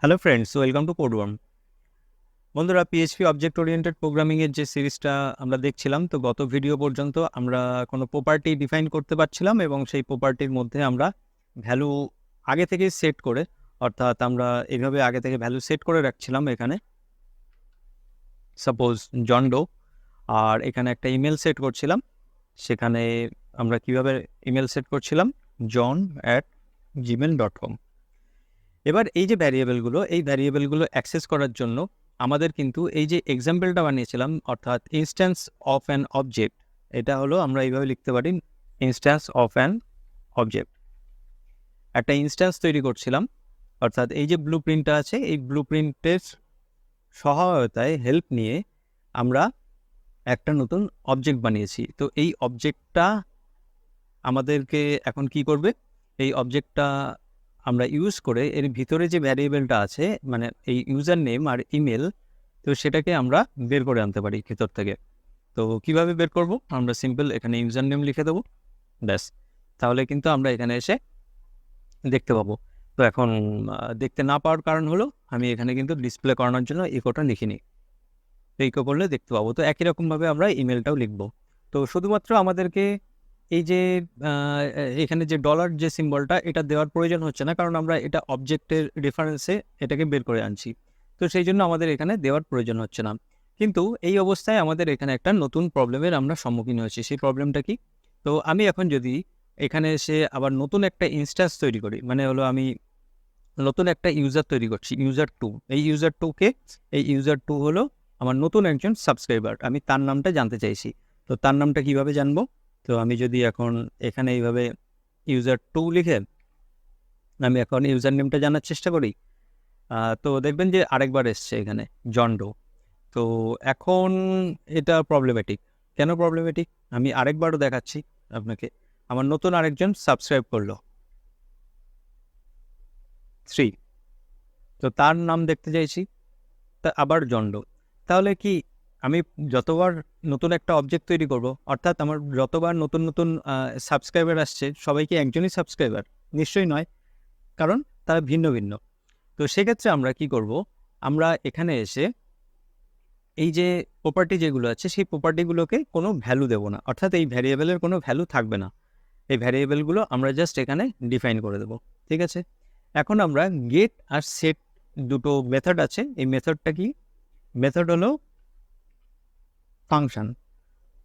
Hello friends, welcome to Codeworm. বন্ধুরা, PHP object oriented প্রোগ্রামিংয়ের যে সিরিজটা আমরা দেখছিলাম, তো গত ভিডিও পর্যন্ত আমরা কোনো প্রপার্টি ডিফাইন করতে পারছিলাম এবং সেই প্রপার্টির মধ্যে আমরা ভ্যালু আগে থেকে সেট করে, অর্থাৎ আমরা এইভাবে আগে থেকে ভ্যালু সেট করে রাখছিলাম। এখানে সাপোজ জন ডো, আর এখানে একটা ইমেল সেট করছিলাম। সেখানে আমরা কিভাবে ইমেল সেট করছিলাম, john@gmail.com। এবার এই যে ভ্যারিয়েবলগুলো, এই ভ্যারিয়েবলগুলো অ্যাক্সেস করার জন্য আমাদের কিন্তু এই যে এক্সাম্পলটা বানিয়েছিলাম, অর্থাৎ ইনস্ট্যান্স অফ অ্যান অবজেক্ট, এটা হলো আমরা এইভাবে লিখতে পারি, ইনস্ট্যান্স অফ অ্যান অবজেক্ট। একটা ইনস্ট্যান্স তৈরি করছিলাম, অর্থাৎ এই যে ব্লু প্রিন্টটা আছে, এই ব্লু প্রিন্টের সহায়তায় হেল্প নিয়ে আমরা একটা নতুন অবজেক্ট বানিয়েছি। তো এই অবজেক্টটা আমাদেরকে এখন কি করবে, এই অবজেক্টটা আমরা ইউজ করে এর ভিতরে যে ভ্যারিয়েবলটা আছে, মানে এই ইউজার নেম আর ইমেল, তো সেটাকে আমরা বের করে আনতে পারি ভিতর থেকে। তো কিভাবে বের করব, আমরা সিম্পল এখানে ইউজার নেম লিখে দেবো, ব্যাস। তাহলে কিন্তু আমরা এখানে এসে দেখতে পাবো। তো এখন দেখতে না পাওয়ার কারণ হলো আমি এখানে কিন্তু ডিসপ্লে করানোর জন্য ইকোটা লিখিনি। তো ইকো করলে দেখতে পাবো। তো একই রকমভাবে আমরা ইমেলটাও লিখবো। তো শুধুমাত্র আমাদেরকে এই যে এখানে যে ডলার যে সিম্বলটা, এটা দেওয়ার প্রয়োজন হচ্ছে না, কারণ আমরা এটা অবজেক্টের রেফারেন্সে এটাকে বের করে আনছি। তো সেই জন্য আমাদের এখানে দেওয়ার প্রয়োজন হচ্ছে না। কিন্তু এই অবস্থায় আমাদের এখানে একটা নতুন প্রবলেমের আমরা সম্মুখীন হয়েছি। সেই প্রবলেমটা কি? তো আমি এখন যদি এখানে এসে আবার নতুন একটা ইনস্ট্যান্স তৈরি করি, মানে হলো আমি নতুন একটা ইউজার তৈরি করছি, ইউজার 2। এই ইউজার 2কে, এই ইউজার 2 হলো আমার নতুন একজন সাবস্ক্রাইবার, আমি তার নামটা জানতে চাইছি। তো তার নামটা কিভাবে জানবো? তো আমি যদি এখন এখানে এইভাবে ইউজার 2 লিখে আমি এখন ইউজার নেমটা জানার চেষ্টা করি, তো দেখবেন যে আরেকবার এসছে এখানে জন ডো। তো এখন এটা প্রবলেমেটিক। কেন প্রবলেমেটিক আমি আরেকবারও দেখাচ্ছি আপনাকে। আমার নতুন আরেকজন সাবস্ক্রাইব করলো, 3। তো তার নাম দেখতে চাইছি, তা আবার জন ডো। তাহলে কি আমি যতবার নতুন একটা অবজেক্ট তৈরি করব, অর্থাৎ আমার যতবার নতুন নতুন সাবস্ক্রাইবার আসছে, সবাই কি একজনই সাবস্ক্রাইবার? নিশ্চয়ই নয়, কারণ তারা ভিন্ন ভিন্ন। তো সেক্ষেত্রে আমরা কি করব, আমরা এখানে এসে এই যে প্রপার্টি যেগুলো আছে, সেই প্রপার্টিগুলোকে কোনো ভ্যালু দেবো না, অর্থাৎ এই ভ্যারিয়েবলের কোনো ভ্যালু থাকবে না। এই ভ্যারিয়েবলগুলো আমরা জাস্ট এখানে ডিফাইন করে দেবো, ঠিক আছে? এখন আমরা গেট আর সেট দুটো মেথড আছে। এই মেথডটা কি? মেথড হলো ফাংশন।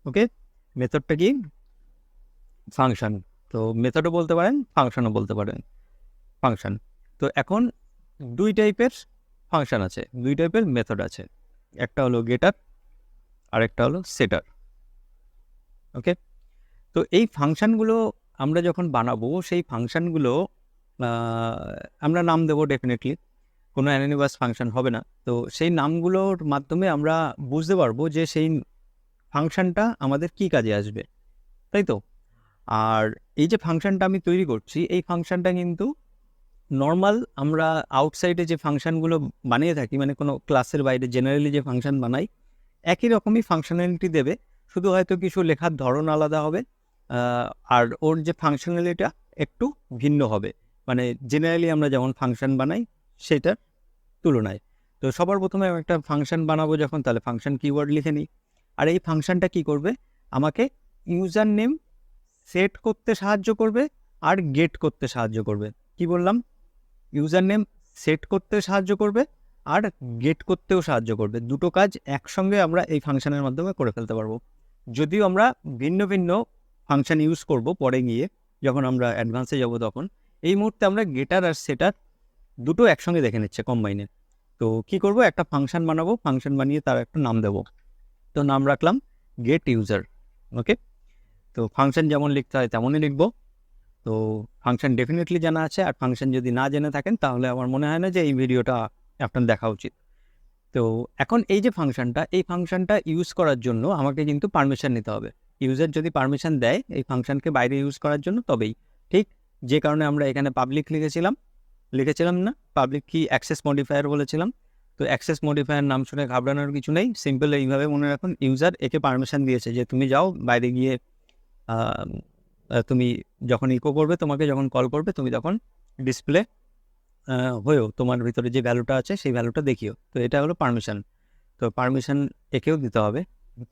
ওকে, মেথডটা কি? ফাংশন। তো মেথডও বলতে পারেন, ফাংশনও বলতে পারেন, ফাংশন। তো এখন দুই টাইপের ফাংশন আছে, দুই টাইপের মেথড আছে। একটা হলো গেটার আর একটা হলো সেটার। ওকে, তো এই ফাংশনগুলো আমরা যখন বানাবো, সেই ফাংশনগুলো আমরা নাম দেবো ডেফিনেটলি, কোনো অ্যানোনিমাস ফাংশন হবে না। তো সেই নামগুলোর মাধ্যমে আমরা বুঝতে পারবো যে সেই ফাংশনটা আমাদের কি কাজে আসবে, তাই তো? আর এই যে ফাংশনটা আমি তৈরি করছি, এই ফাংশনটা কিন্তু নর্মাল আমরা আউটসাইডে যে ফাংশনগুলো বানিয়ে থাকি, মানে কোনো ক্লাসের বাইরে জেনারেলি যে ফাংশন বানাই, একই রকমই ফাংশনালিটি দেবে, শুধু হয়তো কিছু লেখার ধরন আলাদা হবে, আর ওর যে ফাংশনালিটিটা একটু ভিন্ন হবে, মানে জেনারেলি আমরা যেমন ফাংশন বানাই সেটার তুলনায়। তো সবার প্রথমে আমি একটা ফাংশন বানাবো যখন, তাহলে ফাংশন কিওয়ার্ড লিখে নিই। আর এই ফাংশনটা কি করবে, আমাকে ইউজার নেম সেট করতে সাহায্য করবে আর গেট করতে সাহায্য করবে। কি বললাম? ইউজার নেম সেট করতে সাহায্য করবে আর গেট করতেও সাহায্য করবে। দুটো কাজ একসঙ্গে আমরা এই ফাংশনের মাধ্যমে করে ফেলতে পারবো। যদিও আমরা ভিন্ন ভিন্ন ফাংশন ইউজ করব পরে গিয়ে, যখন আমরা অ্যাডভান্সে যাব তখন। এই মুহূর্তে আমরা গেটার আর সেটার দুটো একসঙ্গে দেখে নিচ্ছে কম্বাইনে। তো কি করব, একটা ফাংশন বানাবো, ফাংশন বানিয়ে তার একটা নাম দেব। তো নাম রাখলাম গেট ইউজার। ওকে, তো ফাংশন যেমন লিখতে হয় তেমনই লিখবো। তো ফাংশন ডেফিনেটলি জানা আছে, আর ফাংশন যদি না জেনে থাকেন তাহলে আমার মনে হয় না যে এই ভিডিওটা আপনার দেখা উচিত। তো এখন এই যে ফাংশনটা, এই ফাংশনটা ইউজ করার জন্য আমাকে কিন্তু পারমিশন নিতে হবে। ইউজার যদি পারমিশন দেয় এই ফাংশনকে বাইরে ইউজ করার জন্য, তবেই। ঠিক যে কারণে আমরা এখানে পাবলিক লিখেছিলাম না, পাবলিক কি অ্যাক্সেস মডিফায়ার বলেছিলাম। তো অ্যাক্সেস মডিফায়ার নাম শুনে ঘাবড়ানোর কিছু নেই, সিম্পল এইভাবে মনে রাখুন, ইউজার একে পারমিশন দিয়েছে যে তুমি যাও বাইরে গিয়ে, তুমি যখন ইকো করবে, তোমাকে যখন কল করবে, তুমি তখন ডিসপ্লে হয়েও তোমার ভিতরে যে ভ্যালুটা আছে সেই ভ্যালুটা দেখিও। তো এটা হলো পারমিশন। তো পারমিশন একেও দিতে হবে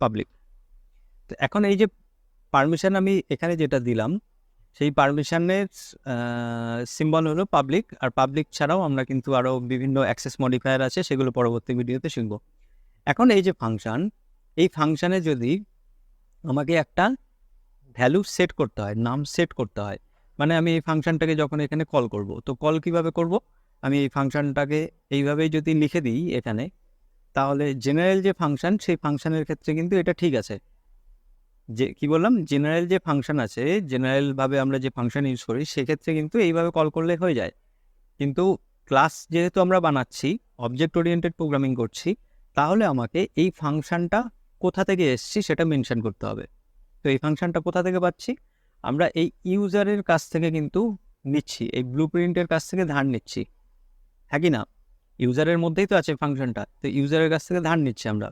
পাবলিক। তো এখন এই যে পারমিশন আমি এখানে যেটা দিলাম সেই পারমিশনের সিম্বল হলো পাবলিক। আর পাবলিক ছাড়াও আমরা কিন্তু আরও বিভিন্ন অ্যাক্সেস মডিফায়ার আছে, সেগুলো পরবর্তী ভিডিওতে শিখব। এখন এই যে ফাংশন, এই ফাংশানে যদি আমাকে একটা ভ্যালু সেট করতে হয়, নাম সেট করতে হয়, মানে আমি এই ফাংশনটাকে যখন এখানে কল করব, তো কল কিভাবে করব? আমি এই ফাংশনটাকে এইভাবেই যদি লিখে দিই এখানে, তাহলে জেনারেল যে ফাংশন সেই ফাংশনের ক্ষেত্রে কিন্তু এটা ঠিক আছে। যে কি বললাম, জেনারেল যে ফাংশন আছে, জেনারেলভাবে আমরা যে ফাংশন ইউজ করি সেক্ষেত্রে কিন্তু এইভাবে কল করলে হয়ে যায়। কিন্তু ক্লাস যেহেতু আমরা বানাচ্ছি, অবজেক্ট ওরিয়েন্টেড প্রোগ্রামিং করছি, তাহলে আমাকে এই ফাংশনটা কোথা থেকে এসছি সেটা মেনশন করতে হবে। তো এই ফাংশনটা কোথা থেকে পাচ্ছি? আমরা এই ইউজারের কাছ থেকে কিন্তু নিচ্ছি, এই ব্লু প্রিন্টের কাছ থেকে ধার নিচ্ছি, হ্যাঁ কি না? ইউজারের মধ্যেই তো আছে ফাংশনটা, তো ইউজারের কাছ থেকে ধার নিচ্ছি আমরা।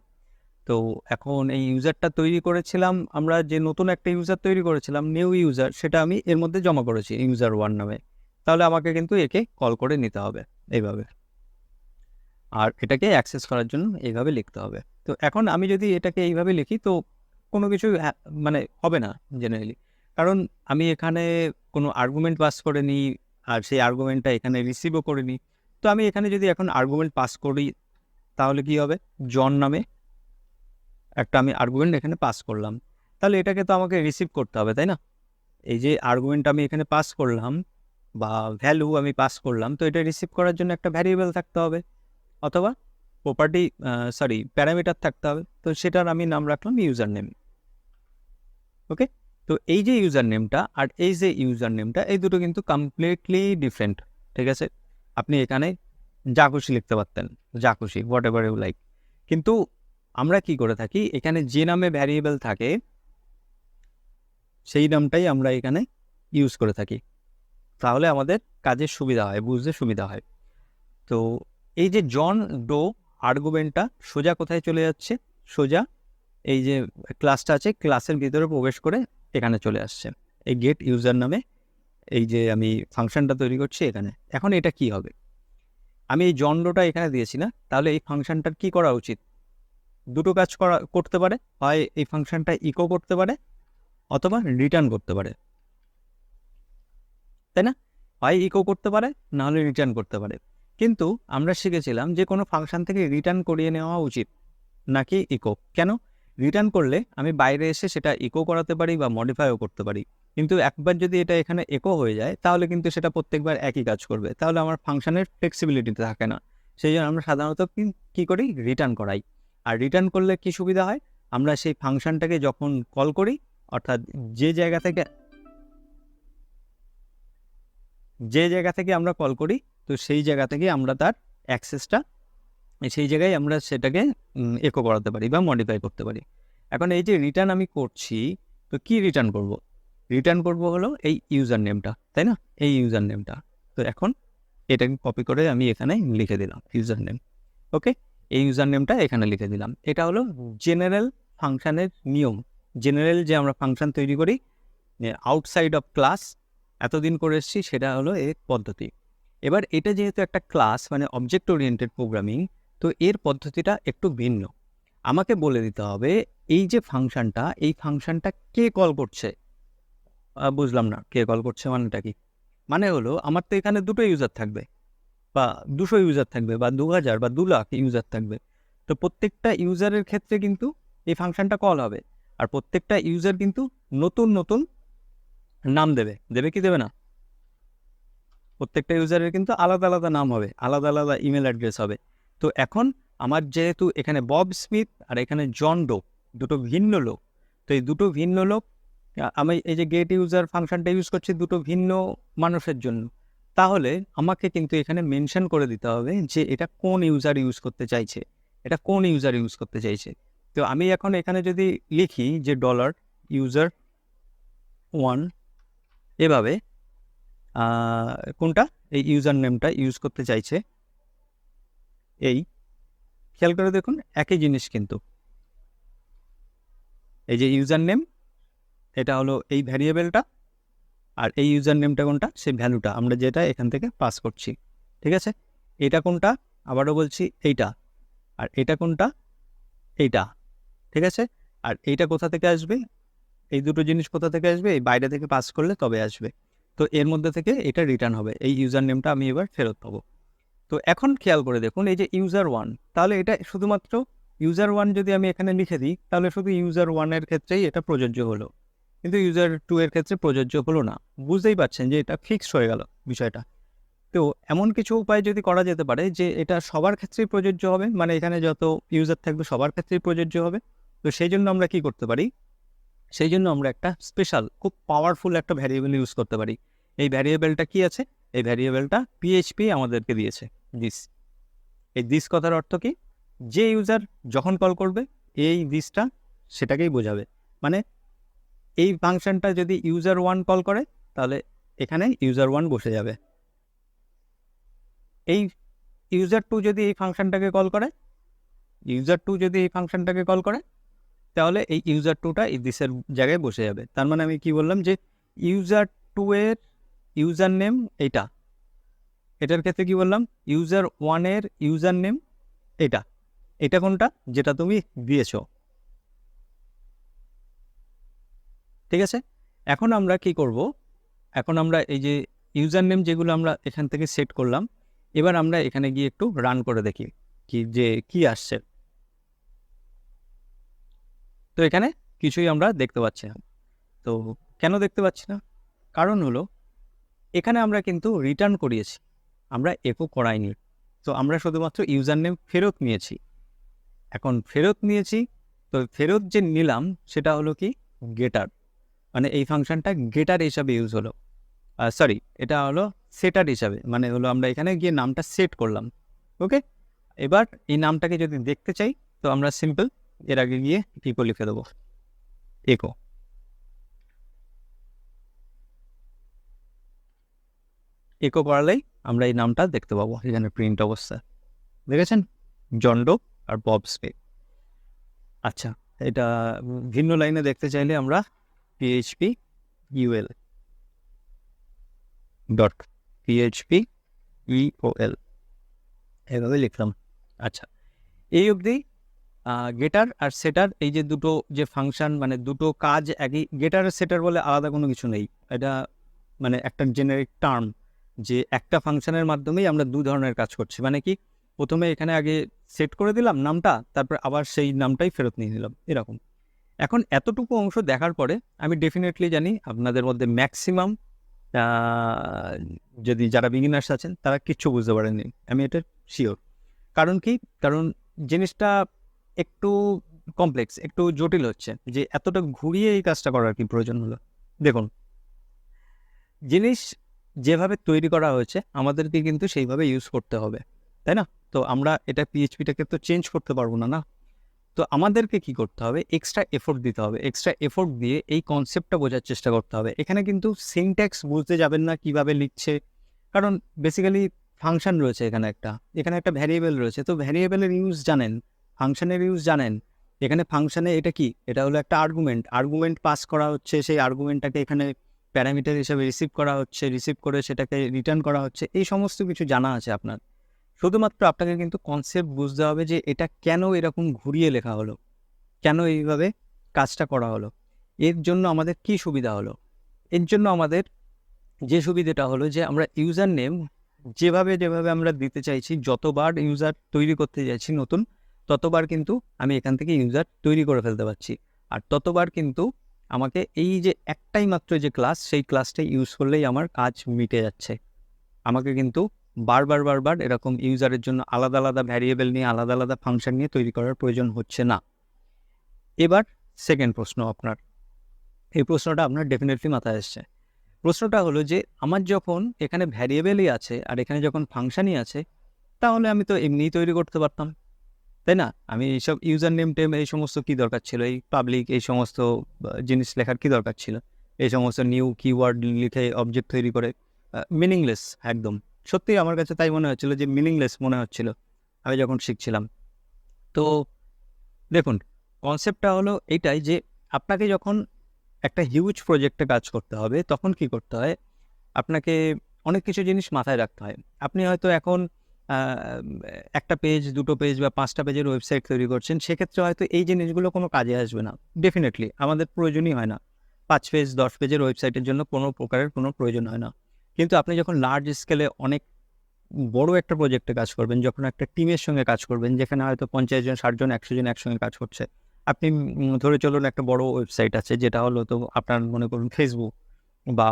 তো এখন এই ইউজারটা তৈরি করেছিলাম আমরা, যে নতুন একটা ইউজার তৈরি করেছিলাম, নিউ ইউজার, সেটা আমি এর মধ্যে জমা করেছি ইউজার 1 নামে। তাহলে আমাকে কিন্তু একে কল করে নিতে হবে এইভাবে, আর এটাকে অ্যাক্সেস করার জন্য এইভাবে লিখতে হবে। তো এখন আমি যদি এটাকে এইভাবে লিখি তো কোনো কিছু মানে হবে না জেনারেলি, কারণ আমি এখানে কোনো আর্গুমেন্ট পাস করে নিই, আর সেই আর্গুমেন্টটা এখানে রিসিভও করে নিই। তো আমি এখানে যদি এখন আর্গুমেন্ট পাস করি তাহলে কি হবে? জন নামে একটা আমি আর্গুমেন্ট এখানে পাস করলাম, তাহলে এটাকে তো আমাকে রিসিভ করতে হবে, তাই না? এই যে আর্গুমেন্ট আমি এখানে পাস করলাম বা ভ্যালু আমি পাস করলাম, তো এটা রিসিভ করার জন্য একটা ভ্যারিয়েবল থাকতে হবে, অথবা প্রপার্টি প্যারামিটার থাকতে হবে। তো সেটার আমি নাম রাখলাম ইউজার নেম। ওকে, তো এই যে ইউজার নেমটা আর এই যে ইউজার নেমটা, এই দুটো কিন্তু কমপ্লিটলি ডিফারেন্ট, ঠিক আছে? আপনি এখানে যা খুশি লিখতে পারতেন, যা খুশি, হোয়াট এভার ইউ লাইক। কিন্তু আমরা কি করে থাকি, এখানে যে নামে ভ্যারিয়েবল থাকে সেই নামটাই আমরা এখানে ইউজ করে থাকি, তাহলে আমাদের কাজের সুবিধা হয়, বুঝতে সুবিধা হয়। তো এই যে জন ডো আর্গুমেন্টটা সোজা কোথায় চলে যাচ্ছে? সোজা এই যে ক্লাসটা আছে, ক্লাসের ভিতরে প্রবেশ করে এখানে চলে আসছে, এই গেট ইউজার নামে এই যে আমি ফাংশনটা তৈরি করছি এখানে। এখন এটা কি হবে? আমি এই জন ডোটা এখানে দিয়েছি না, তাহলে এই ফাংশনটার কি করা উচিত? দুটো কাজ করতে পারে, হয় এই ফাংশনটা ইকো করতে পারে অথবা রিটার্ন করতে পারে, তাই না? হয় ইকো করতে পারে, নাহলে রিটার্ন করতে পারে। কিন্তু আমরা শিখেছিলাম যে কোনো ফাংশন থেকে রিটার্ন করিয়ে নেওয়া উচিত, নাকি ইকো। কেন? রিটার্ন করলে আমি বাইরে এসে সেটা ইকো করাতে পারি বা মডিফাইও করতে পারি, কিন্তু একবার যদি এটা এখানে ইকো হয়ে যায় তাহলে কিন্তু সেটা প্রত্যেকবার একই কাজ করবে, তাহলে আমার ফাংশনের ফ্লেক্সিবিলিটি থাকে না। সেই জন্য আমরা সাধারণত কি করি? রিটার্ন করাই। আর রিটার্ন করলে কি সুবিধা হয়? আমরা সেই ফাংশনটাকে যখন কল করি, অর্থাৎ যে জায়গা থেকে আমরা কল করি, তো সেই জায়গা থেকে আমরা তার অ্যাক্সেসটা, সেই জায়গায় আমরা সেটাকে ইকো করাতে পারি বা মডিফাই করতে পারি। এখন এই যে রিটার্ন আমি করছি, তো কি রিটার্ন করব? রিটার্ন করব হলো এই ইউজার নেমটা, তাই না? এই ইউজার নেমটা। তো এখন এটাকে কপি করে আমি এখানে লিখে দিলাম ইউজার নেম। ওকে, এই ইউজার নেমটা এখানে লিখে দিলাম। এটা হলো জেনারেল ফাংশনের নিয়ম। জেনারেল যে আমরা ফাংশন তৈরি করি আউটসাইড অফ ক্লাস, এতদিন করে এসেছি, সেটা হলো এই পদ্ধতি। এবার এটা যেহেতু একটা ক্লাস, মানে অবজেক্ট ওরিয়েন্টেড প্রোগ্রামিং, তো এর পদ্ধতিটা একটু ভিন্ন। আমাকে বলে দিতে হবে এই যে ফাংশনটা, এই ফাংশনটা কে কল করছে। বুঝলাম না, কে কল করছে মানেটা কি? মানে হলো আমার তো এখানে দুটো ইউজার থাকবে, বা 200 ইউজার থাকবে, বা 2000 বা 2 লাখ ইউজার থাকবে। তো প্রত্যেকটা ইউজারের ক্ষেত্রে কিন্তু এই ফাংশনটা কল হবে, আর প্রত্যেকটা ইউজার কিন্তু নতুন নতুন নাম দেবে কি দেবে না? প্রত্যেকটা ইউজারের কিন্তু আলাদা আলাদা নাম হবে, আলাদা আলাদা ইমেল অ্যাড্রেস হবে। তো এখন আমার যেহেতু এখানে বব স্মিথ আর এখানে জন ডো, দুটো ভিন্ন লোক, তো এই দুটো ভিন্ন লোক, আমি এই যে গেট ইউজার ফাংশনটা ইউজ করছি দুটো ভিন্ন মানুষের জন্য, তাহলে আমাকে কিন্তু এখানে মেনশন করে দিতে হবে যে এটা কোন ইউজার ইউজ করতে চাইছে, এটা কোন ইউজার ইউজ করতে চাইছে। তো আমি এখন এখানে যদি লিখি যে $1 এভাবে, কোনটা? এই ইউজার নেমটা ইউজ করতে চাইছে, এই খেয়াল করে দেখুন একই জিনিস কিন্তু। এই যে ইউজার নেম, এটা হলো এই ভ্যারিয়েবলটা, আর এই ইউজার নেমটা কোনটা? সেই ভ্যালুটা আমরা যেটা এখান থেকে পাস করছি, ঠিক আছে? এটা কোনটা? আবারও বলছি এইটা। আর এটা কোনটা? এইটা। ঠিক আছে? আর এইটা কোথা থেকে আসবে? এই দুটো জিনিস কোথা থেকে আসবে? এই বাইরে থেকে পাস করলে তবে আসবে। তো এর মধ্যে থেকে এটা রিটার্ন হবে। এই ইউজার নেমটা আমি এবার ফেরত পাবো। তো এখন খেয়াল করে দেখুন, এই যে ইউজার ওয়ান, তাহলে এটা শুধুমাত্র ইউজার ওয়ান যদি আমি এখানে লিখে দিই, তাহলে শুধু ইউজার ওয়ানের ক্ষেত্রেই এটা প্রযোজ্য হলো, কিন্তু ইউজার টু এর ক্ষেত্রে প্রযোজ্য হলো না। বুঝতেই পারছেন যে এটা ফিক্সড হয়ে গেল বিষয়টা। তো এমন কিছু উপায় যদি করা যেতে পারে যে এটা সবার ক্ষেত্রেই প্রযোজ্য হবে, মানে এখানে যত ইউজার থাকবে সবার ক্ষেত্রেই প্রযোজ্য হবে। তো সেই জন্য আমরা কি করতে পারি? সেই জন্য আমরা একটা স্পেশাল, খুব পাওয়ারফুল একটা ভ্যারিয়েবল ইউজ করতে পারি। এই ভ্যারিয়েবলটা কি আছে? এই ভ্যারিয়েবলটা পিএইচপি আমাদেরকে দিয়েছে, দিস। এই দিস কথার অর্থ কি? যে ইউজার যখন কল করবে এই দিসটা সেটাকেই বোঝাবে। মানে এই ফাংশনটা যদি ইউজার ওয়ান কল করে, তাহলে এখানে ইউজার ওয়ান বসে যাবে। এই ইউজার টু যদি এই ফাংশনটাকে কল করে, তাহলে এই ইউজার টুটা এই দিসের জায়গায় বসে যাবে। তার মানে আমি কি বললাম যে ইউজার টু এর ইউজার নেম এইটা, এটার ক্ষেত্রে কি বললাম? ইউজার ওয়ানের ইউজার নেম এটা। এটা কোনটা? যেটা তুমি দিয়েছো। ঠিক আছে? এখন আমরা কি করব? এখন আমরা এই যে ইউজার নেম যেগুলো আমরা এখান থেকে সেট করলাম, এবার আমরা এখানে গিয়ে একটু রান করে দেখি কি আসছে। তো এখানে কিছুই আমরা দেখতে পাচ্ছি না। তো কেন দেখতে পাচ্ছি না? কারণ হলো এখানে আমরা কিন্তু রিটার্ন করিয়েছি, আমরা একো করাইনি। তো আমরা শুধুমাত্র ইউজার নেম ফেরত নিয়েছি। এখন ফেরত নিয়েছি, তো ফেরত যে নিলাম সেটা হলো কি? গেটার। মানে এই ফাংশনটা গেটার হিসাবে ইউজ হলো। সরি, এটা হলো সেটার হিসাবে, মানে হলো আমরা এখানে গিয়ে নামটা সেট করলাম। ওকে, এবার এই নামটাকে যদি দেখতে চাই, তো আমরা সিম্পল এর আগে গিয়ে ইকো লিখে দেবো, একো। একো করালেই আমরা এই নামটা দেখতে পাবো এখানে প্রিন্ট অবস্থা। দেখেছেন? জন্ডো আর বব স্পে। আচ্ছা, এটা ভিন্ন লাইনে দেখতে চাইলে আমরা পিএইচপি ইউএল ডট পিএইচপি ইওএল এভাবে লিখলাম। আচ্ছা, এই অবধি গেটার আর সেটার এই যে দুটো যে ফাংশন, মানে দুটো কাজ একই। গেটার আর সেটার বলে আলাদা কোনো কিছু নেই, এটা মানে একটা জেনারিক টার্ম, যে একটা ফাংশনের মাধ্যমেই আমরা দু ধরনের কাজ করছি। মানে কি, প্রথমে এখানে আগে সেট করে দিলাম নামটা, তারপর আবার সেই নামটাই ফেরত নিয়ে নিলাম, এরকম। এখন এতটুকু অংশ দেখার পরে আমি ডেফিনেটলি জানি আপনাদের মধ্যে ম্যাক্সিমাম যদি যারা বিগিনার্স আছেন তারা কিচ্ছু বুঝতে পারেননি, আমি এটা শিওর। কারণ কি? কারণ জিনিসটা একটু কমপ্লেক্স, একটু জটিল হচ্ছে, যে এতটা ঘুরিয়ে এই কাজটা করার কি প্রয়োজন হলো। দেখুন, জিনিস যেভাবে তৈরি করা হয়েছে আমাদেরকে কিন্তু সেইভাবে ইউজ করতে হবে, তাই না? তো আমরা এটা পিএইচপিটাকে তো চেঞ্জ করতে পারবো না, না? তো আমাদেরকে কি করতে হবে? এক্সট্রা এফোর্ট দিতে হবে। এক্সট্রা এফোর্ট দিয়ে এই কনসেপ্টটা বোঝার চেষ্টা করতে হবে। এখানে কিন্তু সিনট্যাক্স বুঝতে যাবেন না কিভাবে লিখছে, কারণ বেসিক্যালি ফাংশন রয়েছে এখানে একটা ভ্যারিয়েবল রয়েছে। তো ভ্যারিয়েবলের ইউজ জানেন, ফাংশনের ইউজ জানেন। এখানে ফাংশনে এটা কি? এটা হলো একটা আর্গুমেন্ট পাস করা হচ্ছে, সেই আর্গুমেন্টটাকে এখানে প্যারামিটার হিসেবে রিসিভ করা হচ্ছে, রিসিভ করে সেটাকে রিটার্ন করা হচ্ছে। এই সমস্ত কিছু জানা আছে আপনার। শুধুমাত্র আপনাকে কিন্তু কনসেপ্ট বুঝতে হবে যে এটা কেন এরকম ঘুরিয়ে লেখা হলো, কেন এইভাবে কাজটা করা হলো, এর জন্য আমাদের কি সুবিধা হলো। এর জন্য আমাদের যে সুবিধাটা হলো যে আমরা ইউজার নেম যেভাবে আমরা দিতে চাইছি, যতবার ইউজার তৈরি করতে চাইছি নতুন, ততবার কিন্তু আমি এখান থেকে ইউজার তৈরি করে ফেলতে পারছি। আর ততবার কিন্তু আমাকে এই যে একটাই মাত্র যে ক্লাস, সেই ক্লাসটাই ইউজ করলেই আমার কাজ মিটে যাচ্ছে। আমাকে কিন্তু বারবার এরকম ইউজারের জন্য আলাদা আলাদা ভ্যারিয়েবল নিয়ে, আলাদা আলাদা ফাংশন নিয়ে তৈরি করার প্রয়োজন হচ্ছে না। এবার সেকেন্ড প্রশ্ন আপনার, এই প্রশ্নটা আপনার ডেফিনেটলি মাথায় আসছে। প্রশ্নটা হলো যে আমার যখন এখানে ভ্যারিয়েবলই আছে আর এখানে যখন ফাংশনই আছে, তাহলে আমি তো এমনিই তৈরি করতে পারতাম, তাই না? আমি এইসব ইউজার নেম টেম এই সমস্ত কী দরকার ছিল? এই পাবলিক এই সমস্ত জিনিস লেখার কী দরকার ছিল? এই সমস্ত নিউ কিওয়ার্ড লিখে অবজেক্ট তৈরি করে, মিনিংলেস একদম। সত্যি আমার কাছে তাই মনে হচ্ছিল, যে মিনিংলেস মনে হচ্ছিল আমি যখন শিখছিলাম। তো দেখুন, কনসেপ্টটা হলো এইটাই যে আপনাকে যখন একটা হিউজ প্রজেক্টে কাজ করতে হবে, তখন কি করতে হয়? আপনাকে অনেক কিছু জিনিস মাথায় রাখতে হয়। আপনি হয়তো এখন একটা পেজ, দুটো পেজ বা 5টা পেজের ওয়েবসাইট তৈরি করছেন, সেক্ষেত্রে হয়তো এই জিনিসগুলো কোনো কাজে আসবে না। ডেফিনেটলি আমাদের প্রয়োজনই হয় না। 5 পেজ, 10 পেজের ওয়েবসাইটের জন্য কোনো প্রকারের কোনো প্রয়োজন হয় না। কিন্তু আপনি যখন লার্জ স্কেলে অনেক বড় একটা প্রজেক্টে কাজ করবেন, যখন একটা টিমের সঙ্গে কাজ করবেন, যেখানে হয়তো 50 জন, 60 জন, 100 জন একসঙ্গে কাজ করছে। আপনি ধরে চলুন একটা বড় ওয়েবসাইট আছে, যেটা হলো তো আপনার মনে করুন ফেসবুক বা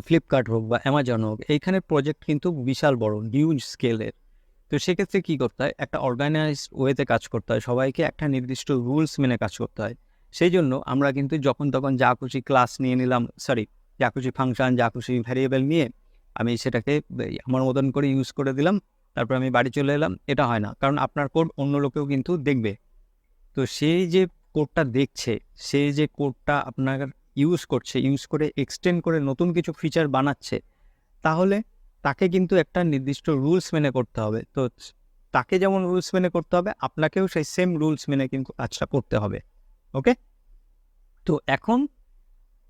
ফ্লিপকার্ট হোক বা অ্যামাজন হোক, এইখানের প্রজেক্ট কিন্তু বিশাল বড়, হিউজ স্কেলের। তো সেক্ষেত্রে কী করতে হয়, একটা অর্গানাইজড ওয়েতে কাজ করতে হয়, সবাইকে একটা নির্দিষ্ট রুলস মেনে কাজ করতে হয়। সেই জন্য আমরা কিন্তু যখন তখন যা খুশি ক্লাস নিয়ে নিলাম, যা খুশি ফাংশন, যা খুশি ভ্যারিয়েবল নিয়ে আমি সেটাকে আমার মতন করে ইউজ করে দিলাম, তারপর আমি বাড়ি চলে এলাম। এটা হয় না, কারণ আপনার কোড অন্য লোকেও কিন্তু দেখবে। তো সেই যে কোডটা দেখছে, সেই যে কোডটা আপনার ইউজ করছে, ইউজ করে এক্সটেন্ড করে নতুন কিছু ফিচার বানাচ্ছে, তাহলে তাকে কিন্তু একটা নির্দিষ্ট রুলস মেনে করতে হবে। তো তাকে যেমন রুলস মেনে করতে হবে, আপনাকেও সেই সেম রুলস মেনে কিন্তু কাজটা করতে হবে। ওকে? তো এখন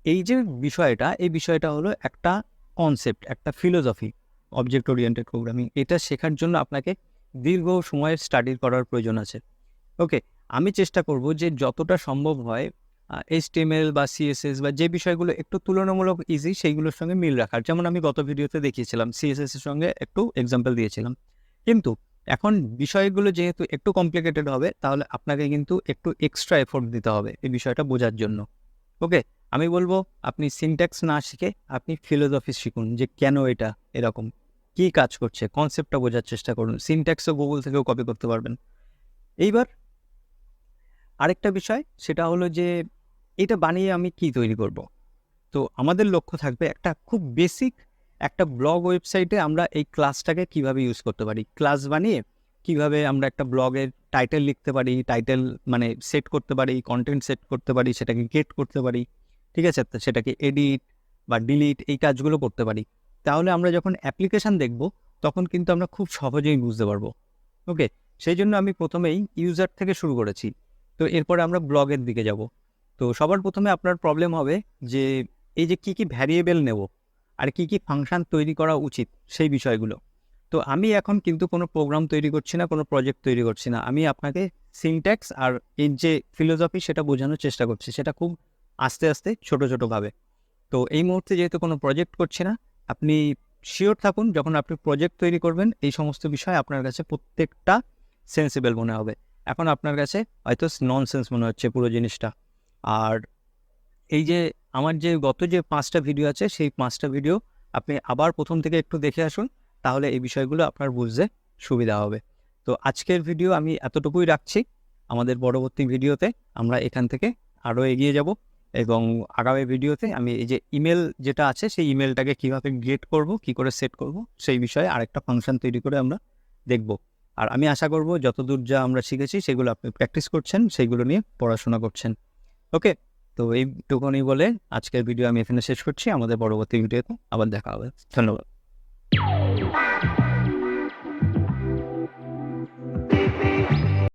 এই যে বিষয়টা, এই বিষয়টা হলো একটা কনসেপ্ট, একটা ফিলোসফি, অবজেক্ট ওরিয়েন্টেড প্রোগ্রামিং। এটা শেখার জন্য আপনাকে দীর্ঘ সময়ের স্টাডি করার প্রয়োজন আছে। ওকে, আমি চেষ্টা করব যে যতটা সম্ভব হয় HTML বা CSS বা যে বিষয়গুলো একটু তুলনামূলক ইজি, সেইগুলোর সঙ্গে মিল রাখার। যেমন আমি গত ভিডিওতে দেখিয়েছিলাম, CSS এর সঙ্গে একটু এক্সাম্পল দিয়েছিলাম। কিন্তু এখন বিষয়গুলো যেহেতু একটু কমপ্লিকেটেড হবে, তাহলে আপনাকে কিন্তু একটু এক্সট্রা এফোর্ট দিতে হবে এই বিষয়টা বোঝার জন্য। ওকে, আমি বলবো আপনি সিনট্যাক্স না শিখে আপনি ফিলোসফি শিখুন, যে কেন এটা এরকম, কী কাজ করছে, কনসেপ্টটা বোঝার চেষ্টা করুন। সিনট্যাক্সও গুগল থেকেও কপি করতে পারবেন। এইবার আরেকটা বিষয়, সেটা হলো যে এটা বানিয়ে আমি কি তৈরি করব। তো আমাদের লক্ষ্য থাকবে একটা খুব বেসিক একটা ব্লগ ওয়েবসাইটে আমরা এই ক্লাসটাকে কিভাবে ইউজ করতে পারি, ক্লাস বানিয়ে কিভাবে আমরা একটা ব্লগের টাইটেল লিখতে পারি, টাইটেল মানে সেট করতে পারি, কন্টেন্ট সেট করতে পারি, সেটাকে গেট করতে পারি, ঠিক আছে, তো সেটাকে এডিট বা ডিলিট এই কাজগুলো করতে পারি। তাহলে আমরা যখন অ্যাপ্লিকেশান দেখব, তখন কিন্তু আমরা খুব সহজেই বুঝতে পারবো। ওকে, সেই জন্য আমি প্রথমেই ইউজার থেকে শুরু করেছি। তো এরপরে আমরা ব্লগের দিকে যাব। তো সবার প্রথমে আপনার প্রবলেম হবে যে এই যে কী ভ্যারিয়েবল নেব আর কী ফাংশন তৈরি করা উচিত, সেই বিষয়গুলো। তো আমি এখন কিন্তু কোনো প্রোগ্রাম তৈরি করছি না, কোনো প্রজেক্ট তৈরি করছি না। আমি আপনাকে সিনট্যাক্স আর এর যে ফিলোসফি, সেটা বোঝানোর চেষ্টা করছি, সেটা খুব আস্তে আস্তে ছোটোভাবে। তো এই মুহূর্তে যেহেতু কোনো প্রজেক্ট করছি না, আপনি শিওর থাকুন যখন আপনি প্রজেক্ট তৈরি করবেন, এই সমস্ত বিষয় আপনার কাছে প্রত্যেকটা সেন্সিবল মনে হবে। এখন আপনার কাছে হয়তো ননসেন্স মনে হচ্ছে পুরো জিনিসটা। আর এই যে আমার যে গত যে 5টা ভিডিও আছে, সেই 5টা ভিডিও আপনি আবার প্রথম থেকে একটু দেখে আসুন, তাহলে এই বিষয়গুলো আপনার বুঝতে সুবিধা হবে। তো আজকের ভিডিও আমি এতটুকুই রাখছি। আমাদের পরবর্তী ভিডিওতে আমরা এখান থেকে আরও এগিয়ে যাব, এবং আগামী ভিডিওতে আমি এই যে ইমেল যেটা আছে, সেই ইমেলটাকে কীভাবে গেট করব, কী করে সেট করব, সেই বিষয়ে আরেকটা ফাংশন তৈরি করে আমরা দেখব। আর আমি আশা করব যতদূর যা আমরা শিখেছি সেগুলো আপনি প্র্যাকটিস করছেন, সেইগুলো নিয়ে পড়াশোনা করছেন। ওকে, তো এইটুকুনি বলে আজকের ভিডিও আমি এখানে শেষ করছি। আমাদের পরবর্তী ভিডিওতে আবার দেখা হবে। ধন্যবাদ।